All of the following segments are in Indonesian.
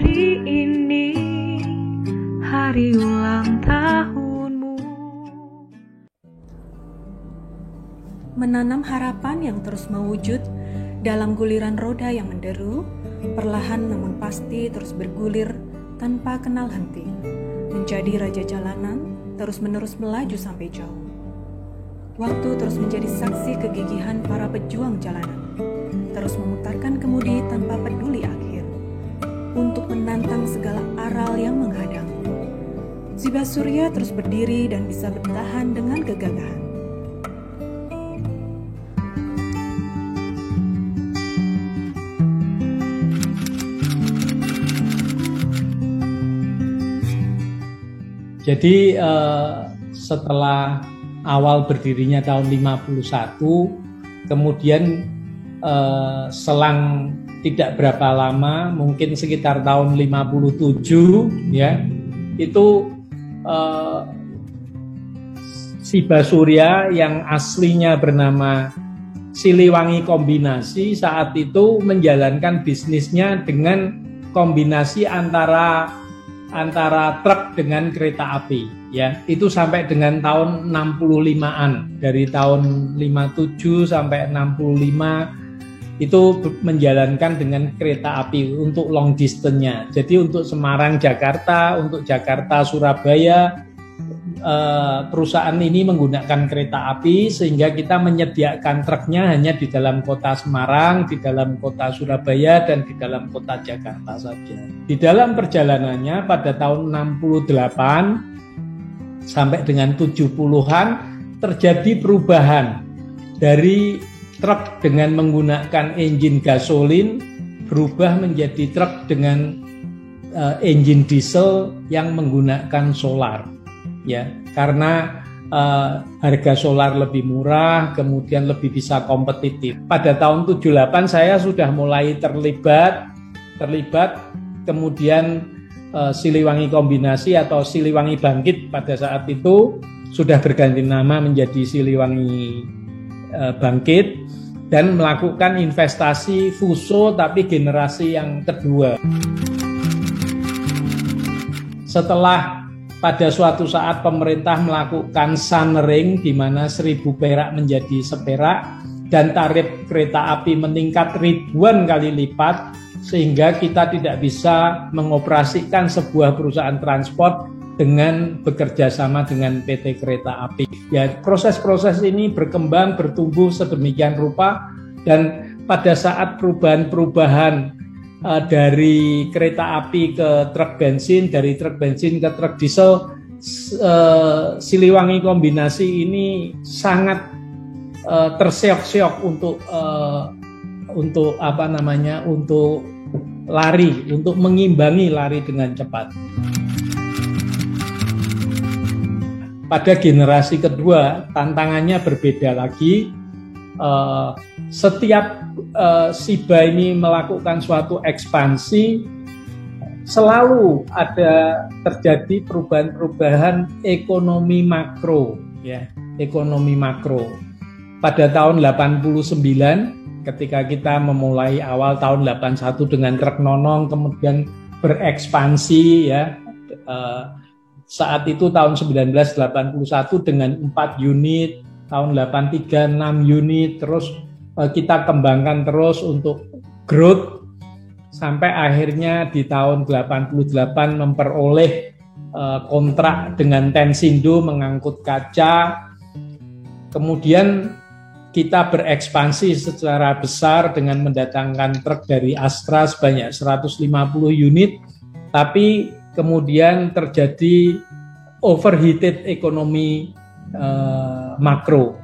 hari ini, hari ulang tahunmu. Menanam harapan yang terus mewujud dalam guliran roda yang menderu, perlahan namun pasti terus bergulir tanpa kenal henti. Menjadi raja jalanan, terus-menerus melaju sampai jauh. Waktu terus menjadi saksi kegigihan para pejuang jalanan, terus memutarkan kemudi tanpa peduli akhir, untuk menantang segala aral yang menghadang. Ziba Surya terus berdiri dan bisa bertahan dengan kegagahan. Jadi setelah awal berdirinya tahun 51, kemudian selang tidak berapa lama, mungkin sekitar tahun 57 ya, itu Ziba Surya yang aslinya bernama Siliwangi Kombinasi saat itu menjalankan bisnisnya dengan kombinasi antara truk dengan kereta api ya. Itu sampai dengan tahun 65-an, dari tahun 57 sampai 65 itu menjalankan dengan kereta api untuk long distance-nya. Jadi untuk Semarang Jakarta, untuk Jakarta Surabaya, perusahaan ini menggunakan kereta api sehingga kita menyediakan truknya hanya di dalam kota Semarang, di dalam kota Surabaya, dan di dalam kota Jakarta saja. Di dalam perjalanannya pada tahun 68 sampai dengan 70-an terjadi perubahan dari truk dengan menggunakan engine gasolin berubah menjadi truk dengan engine diesel yang menggunakan solar. Ya, karena harga solar lebih murah, kemudian lebih bisa kompetitif. Pada tahun 78 saya sudah mulai terlibat, kemudian Siliwangi Kombinasi atau Siliwangi Bangkit pada saat itu sudah berganti nama menjadi Siliwangi Bangkit dan melakukan investasi FUSO tapi generasi yang kedua. Setelah pada suatu saat pemerintah melakukan sunring di mana 1.000 perak menjadi seperak dan tarif kereta api meningkat ribuan kali lipat sehingga kita tidak bisa mengoperasikan sebuah perusahaan transport dengan bekerja sama dengan PT Kereta Api. Ya, proses-proses ini berkembang, bertumbuh sedemikian rupa dan pada saat perubahan-perubahan dari kereta api ke truk bensin, dari truk bensin ke truk diesel, Siliwangi Kombinasi ini sangat terseok-seok untuk lari, untuk mengimbangi lari dengan cepat. Pada generasi kedua tantangannya berbeda lagi. Setiap Ziba ini melakukan suatu ekspansi, selalu ada terjadi perubahan-perubahan ekonomi makro, ya, ekonomi makro. Pada tahun 89, ketika kita memulai awal tahun 81 dengan truk nonong, kemudian berekspansi, ya, saat itu tahun 1981 dengan 4 unit, tahun 83 6 unit, terus kita kembangkan terus untuk growth sampai akhirnya di tahun 88 memperoleh kontrak dengan Tensindo mengangkut kaca. Kemudian kita berekspansi secara besar dengan mendatangkan truk dari Astra sebanyak 150 unit, tapi kemudian terjadi overheated ekonomi makro.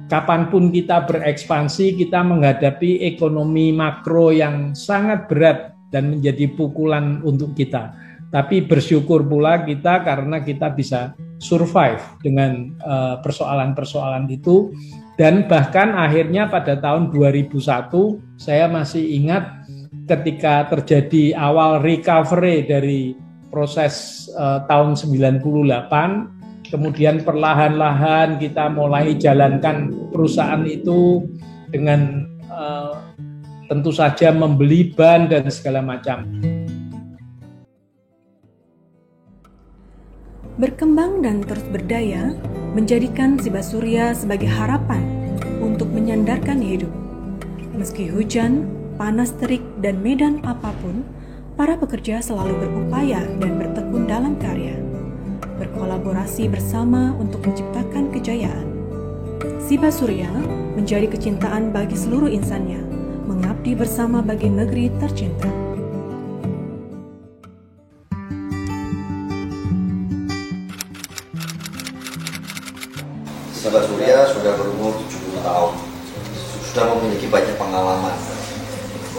Kapanpun kita berekspansi, kita menghadapi ekonomi makro yang sangat berat dan menjadi pukulan untuk kita. Tapi bersyukur pula kita karena kita bisa survive dengan persoalan-persoalan itu. Dan bahkan akhirnya pada tahun 2001, saya masih ingat ketika terjadi awal recovery dari proses tahun 98, kemudian perlahan-lahan kita mulai jalankan perusahaan itu dengan tentu saja membeli ban dan segala macam. Berkembang dan terus berdaya menjadikan Siba Surya sebagai harapan untuk menyandarkan hidup. Meski hujan, panas terik, dan medan apapun, para pekerja selalu berupaya dan bertekun dalam karya, berkolaborasi bersama untuk menciptakan kejayaan. Siba Surya menjadi kecintaan bagi seluruh insannya, mengabdi bersama bagi negeri tercinta. Siba Surya sudah berumur 70 tahun, sudah memiliki banyak pengalaman.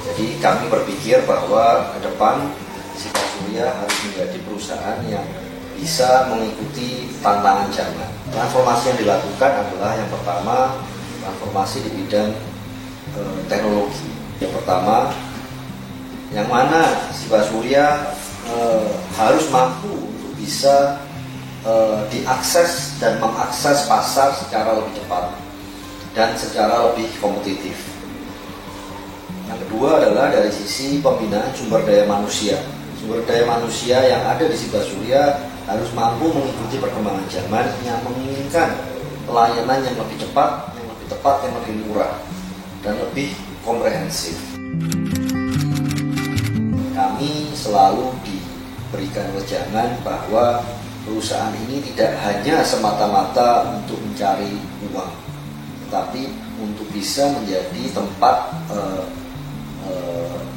Jadi kami berpikir bahwa ke depan Siba Surya harus menjadi perusahaan yang bisa mengikuti tantangan zaman. Transformasi yang dilakukan adalah yang pertama, transformasi di bidang teknologi. Yang pertama, yang mana Siba Surya harus mampu untuk bisa diakses dan mengakses pasar secara lebih cepat dan secara lebih kompetitif. Yang kedua adalah dari sisi pembinaan sumber daya manusia. Sumber daya manusia yang ada di Siba Surya harus mampu mengikuti perkembangan zaman yang menginginkan pelayanan yang lebih cepat, yang lebih tepat, yang lebih murah, dan lebih komprehensif. Kami selalu diberikan wejangan bahwa perusahaan ini tidak hanya semata-mata untuk mencari uang, tetapi untuk bisa menjadi tempat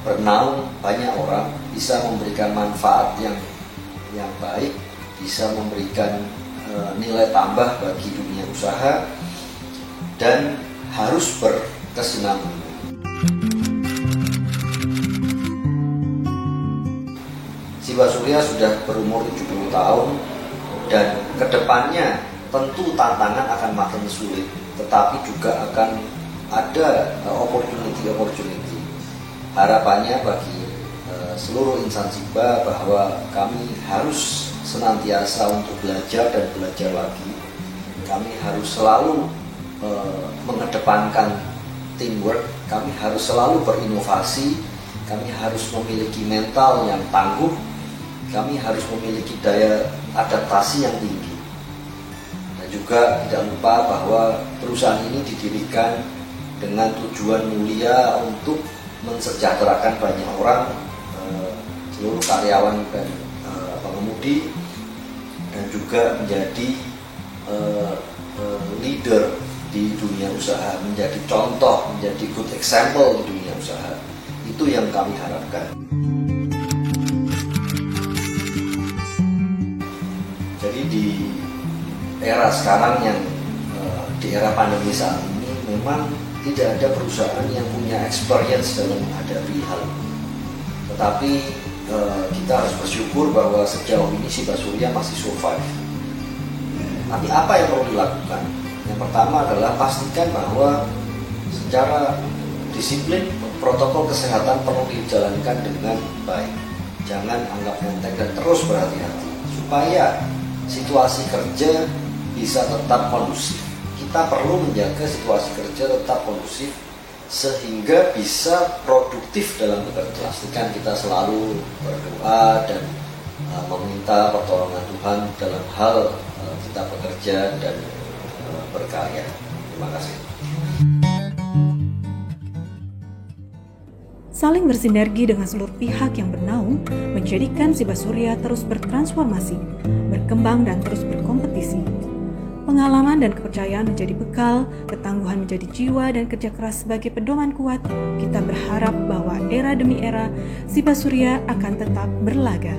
bernaung banyak orang, bisa memberikan manfaat yang baik, bisa memberikan nilai tambah bagi dunia usaha, dan harus berkesinambungan. Siba Surya sudah berumur 70 tahun dan kedepannya tentu tantangan akan makin sulit, tetapi juga akan ada opportunity. Harapannya bagi seluruh insan Siba bahwa kami harus senantiasa untuk belajar dan belajar lagi. Kami harus selalu mengedepankan teamwork, kami harus selalu berinovasi, kami harus memiliki mental yang tangguh, kami harus memiliki daya adaptasi yang tinggi. Dan juga tidak lupa bahwa perusahaan ini didirikan dengan tujuan mulia untuk mensejahterakan banyak orang, seluruh karyawan dan pengemudi, dan juga menjadi leader di dunia usaha, menjadi contoh, menjadi good example di dunia usaha. Itu yang kami harapkan. Jadi di era sekarang yang di era pandemi saat ini memang tidak ada perusahaan yang punya experience dalam menghadapi hal ini. Tetapi kita harus bersyukur bahwa sejauh ini Siba Surya masih survive. Tapi apa yang perlu dilakukan? Yang pertama adalah pastikan bahwa secara disiplin protokol kesehatan perlu dijalankan dengan baik. Jangan anggap enteng dan terus berhati-hati supaya situasi kerja bisa tetap kondusif. Kita perlu menjaga situasi kerja tetap kondusif sehingga bisa produktif dalam bekerja. Pastikan kita selalu berdoa dan meminta pertolongan Tuhan dalam hal kita bekerja dan berkarya. Terima kasih. Saling bersinergi dengan seluruh pihak yang bernaung menjadikan Siba Surya terus bertransformasi, berkembang dan terus berkompetisi. Pengalaman dan kepercayaan menjadi bekal, ketangguhan menjadi jiwa dan kerja keras sebagai pedoman kuat. Kita berharap bahwa era demi era Siba Surya akan tetap berlaga.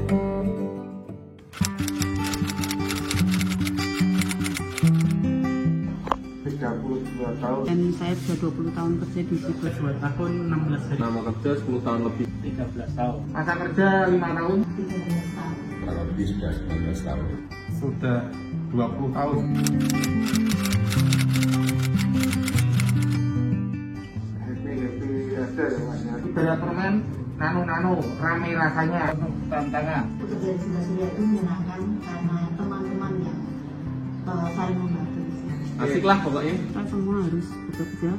Tahun. Dan saya sudah 20 tahun kerja di situ. 2 tahun 16 hari. Nama kerja 10 tahun lebih. 13 tahun. Masa kerja 5 tahun. 13 tahun. Kurang lebih sudah 19 tahun. Sudah 20 tahun. Happy aja ya. Udara permen nano rame rasanya. Tantangan. Bekerja di Siba Surya itu menyenangkan karena teman-teman yang saling membantu. Asik lah pokoknya. Kita semua harus bekerja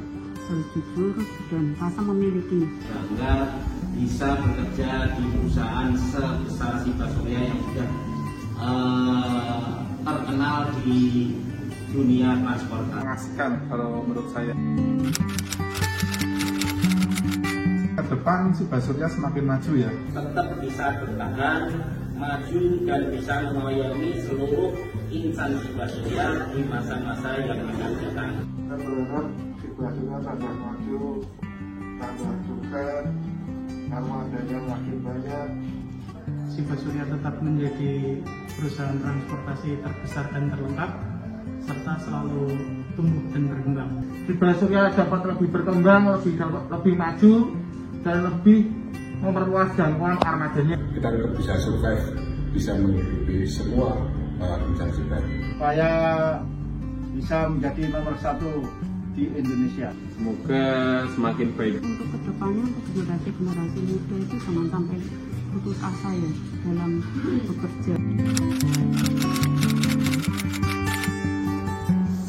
harus jujur dan rasa memiliki. Bangga bisa bekerja di perusahaan sebesar Siba Surya yang sudah terkenal di dunia transportasi. Mengasihkan kalau menurut saya. Ke depan Siba Surya semakin maju ya. Tetap bisa bertahan, maju dan bisa mengayomi seluruh insan Siba Surya di masa-masa yang akan datang. Saya berharap Siba Surya tambah maju, tambah sukses, armadanya makin banyak. Siba Surya tetap menjadi perusahaan transportasi terbesar dan terlengkap, serta selalu tumbuh dan berkembang. Siba Surya dapat lebih berkembang, lebih maju, dan lebih memperluas jangkauan armadanya. Kita tetap bisa survive, bisa menghidupi semua instansi baru. Supaya bisa menjadi nomor 1 di Indonesia. Semoga semakin baik. Untuk kedepannya, untuk generasi-generasi muda itu jangan sampai putus asa ya dalam bekerja.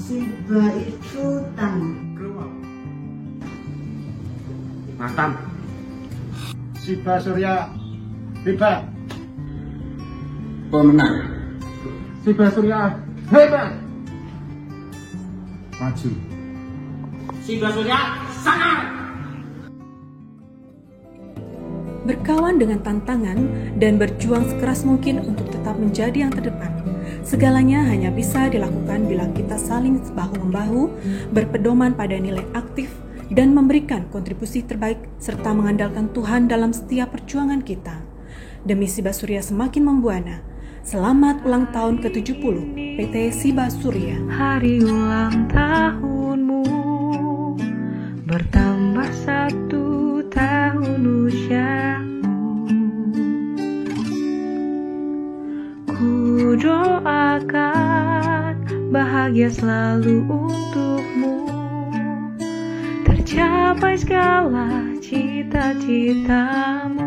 Siba itu Mantap. Siba Surya hebat. Pemenang. Siba Surya hebat. Maju. Siba Surya sangat. Berkawan dengan tantangan dan berjuang sekeras mungkin untuk tetap menjadi yang terdepan. Segalanya hanya bisa dilakukan bila kita saling bahu-membahu, berpedoman pada nilai aktif, dan memberikan kontribusi terbaik serta mengandalkan Tuhan dalam setiap perjuangan kita. Demi Siba Surya semakin membuana. Selamat ulang tahun ke-70 PT Siba Surya. Hari ulang tahunmu bertambah 1 tahun usiamu. Ku doakan bahagia selalu untukmu, tercapai segala cita-citamu.